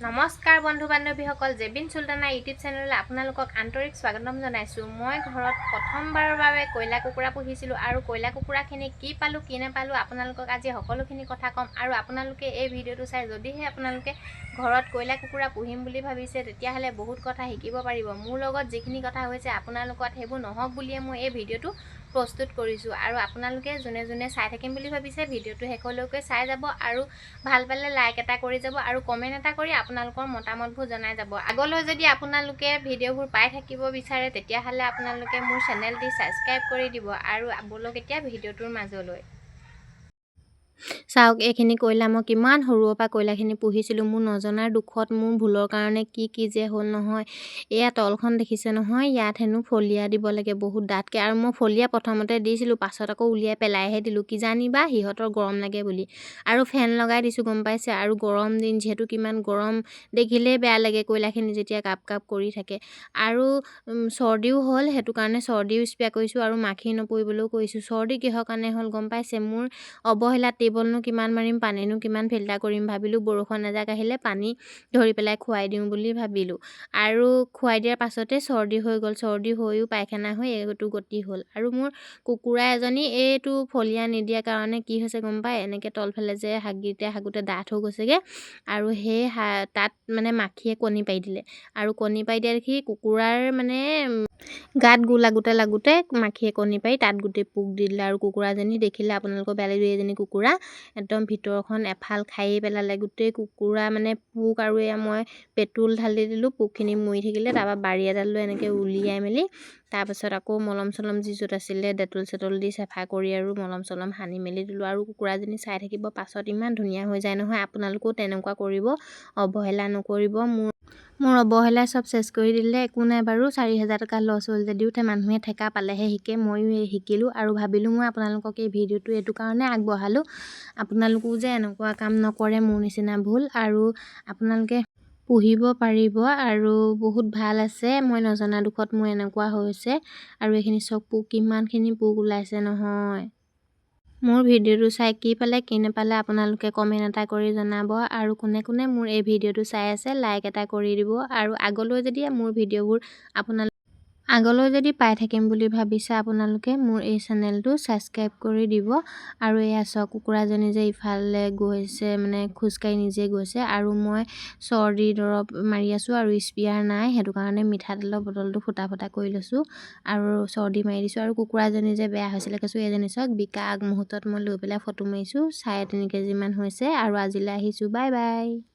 নমস্কাৰ বন্ধু বান্ধৱীসকল, জেবিন চুলতানা ইউটিউব চেনেললৈ আপোনালোকক আন্তৰিক স্বাগতম জনাইছোঁ। মই ঘৰত প্ৰথমবাৰৰ বাবে কয়লা কুকুৰা পুহিছিলোঁ আৰু কয়লা কুকুৰাখিনি কি পালোঁ কি নাপালোঁ আপোনালোকক আজি সকলোখিনি কথা ক'ম। আৰু আপোনালোকে এই ভিডিঅ'টো চাই যদিহে আপোনালোকে ঘৰত কয়লা কুকুৰা পুহিম বুলি ভাবিছে তেতিয়াহ'লে বহুত কথা শিকিব পাৰিব। মোৰ লগত যিখিনি কথা হৈছে আপোনালোকত সেইবোৰ নহওক বুলিয়ে মই এই ভিডিঅ'টো প্ৰস্তুত কৰিছোঁ। আৰু আপোনালোকে যোনে যোনে চাই থাকিম বুলি ভাবিছে ভিডিঅ'টো শেষলৈকে চাই যাব আৰু ভাল পালে লাইক এটা কৰি যাব আৰু কমেণ্ট এটা কৰি আপোনালোকৰ মতামতবোৰ জনাই যাব। আগলৈ যদি আপোনালোকে ভিডিঅ'বোৰ পাই থাকিব বিচাৰে তেতিয়াহ'লে আপোনালোকে মোৰ চেনেলটি ছাবস্ক্ৰাইব কৰি দিব। আৰু বলক এতিয়া ভিডিঅ'টোৰ মাজলৈ। চাওক, এইখিনি কয়লা মই কিমান সৰুৰ পৰা কয়লাখিনি পুহিছিলোঁ। মোৰ নজনাৰ দুখত মোৰ ভুলৰ কাৰণে কি যে হ'ল নহয়। এয়া তলখন দেখিছে নহয়, ইয়াত হেনো ফলিয়া দিব লাগে বহুত ডাঠকৈ। আৰু মই ফলিয়া প্ৰথমতে দিছিলোঁ, পাছত আকৌ উলিয়াই পেলাইহে দিলোঁ, কিজানিবা সিহঁতৰ গৰম লাগে বুলি। আৰু ফেন লগাই দিছোঁ, গম পাইছে। আৰু গৰম দিন যিহেতু, কিমান গৰম দেখিলেই বেয়া লাগে কয়লাখিনি যেতিয়া কাপ কাপ কৰি থাকে। আৰু চৰ্দিও হ'ল, সেইটো কাৰণে চৰ্দিও স্প্ৰে কৰিছোঁ আৰু মাখি নপৰিবলৈও কৰিছোঁ। চৰ্দি কিহৰ কাৰণে হ'ল গম পাইছে? মোৰ অৱহেলাত টেবলনো কিমান মাৰিম, পানীনো কিমান ফিল্টাৰ কৰিম, ভাবিলোঁ বৰষুণ এজাক আহিলে পানী ধৰি পেলাই খুৱাই দিওঁ বুলি ভাবিলোঁ। আৰু খুৱাই দিয়াৰ পাছতে চৰ্দি হৈ গ'ল। চৰ্দি হৈও পায়খানা হৈ এইটো গতি হ'ল। আৰু মোৰ কুকুৰা এজনী এইটো ফলিয়া নিদিয়াৰ কাৰণে কি হৈছে গম পায়, এনেকৈ তলফালে যে হাগোতে ডাঠ হৈ গৈছেগৈ। আৰু সেই তাত মানে মাখিয়ে কণী পাৰি দিলে। আৰু কণী পাৰি দিয়া দেখি কুকুৰাৰ মানে গাত গু লাগোতে মাখিয়ে কণী পাৰি তাত গোটেই পোক দি দিলে। আৰু কুকুৰাজনী দেখিলে আপোনালোকৰ বেয়া লাগিব। এইজনী কুকুৰা একদম ভিতৰখন এফাল খায়েই পেলালে, গোটেই কুকুৰা মানে পোক। আৰু এয়া মই পেট্ৰল ঢালি দিলোঁ, পোকখিনি মৰি থাকিলে। তাৰপৰা বাৰী এডাল লৈ এনেকৈ উলিয়াই মেলি তাৰপাছত আকৌ মলম চলম যি য'ত আছিলে ডেটল চেটল দি চাফা কৰি আৰু মলম চলম সানি মেলি দিলোঁ। আৰু কুকুৰাজনী চাই থাকিব, পাছত ইমান ধুনীয়া হৈ যায় নহয়। আপোনালোকেও তেনেকুৱা কৰিব, অৱহেলা নকৰিব। মোৰ অৱহেলাই চব চেচ কৰি দিলে। একো নাই বাৰু, 4,000 টকা লছ হ'ল যদিও মানুহে ঠেকা পালেহে শিকে। ময়ো শিকিলোঁ আৰু ভাবিলোঁ মই আপোনালোকক এই ভিডিঅ'টো এইটো কাৰণে আগবঢ়ালোঁ, আপোনালোকেও যে এনেকুৱা কাম নকৰে মোৰ নিচিনা ভুল। আৰু আপোনালোকে পুহিব পাৰিব আৰু বহুত ভাল আছে। মই নজনা দুখত মোৰ এনেকুৱা হৈছে। আৰু এইখিনি চব পোক, কিমানখিনি পোক ওলাইছে নহয়। মোৰ ভিডিঅ'টো চাই কি পালে কি নাপালে আপোনালোকে কমেণ্ট এটা কৰি জনাব। আৰু কোনে কোনে মোৰ এই ভিডিঅ'টো চাই আছে লাইক এটা কৰি দিব। আৰু আগলৈ যদি পাই থাকিম বুলি ভাবিছে আপোনালোকে মোৰ এই চেনেলটো ছাবস্ক্ৰাইব কৰি দিব। আৰু এয়া চাওক, কুকুৰাজনী যে ইফালে গৈছে, মানে খোজকাঢ়ি নিজে গৈছে। আৰু মই চৰ্দি দৰৱ মাৰি আছোঁ আৰু স্প্ৰেয়াৰ নাই, সেইটো কাৰণে মিঠাতেলৰ বটলটো ফুটা কৰি লৈছোঁ আৰু চৰ্দি মাৰি দিছোঁ। আৰু কুকুৰাজনী যে বেয়া হৈছিলে কৈছোঁ, এজনী চাওক বিকা আগমুহূৰ্তত মই লৈ পেলাই ফটো মাৰিছোঁ। 3.5 কেজিমান হৈছে। আৰু আজিলৈ আহিছোঁ, বাই বাই।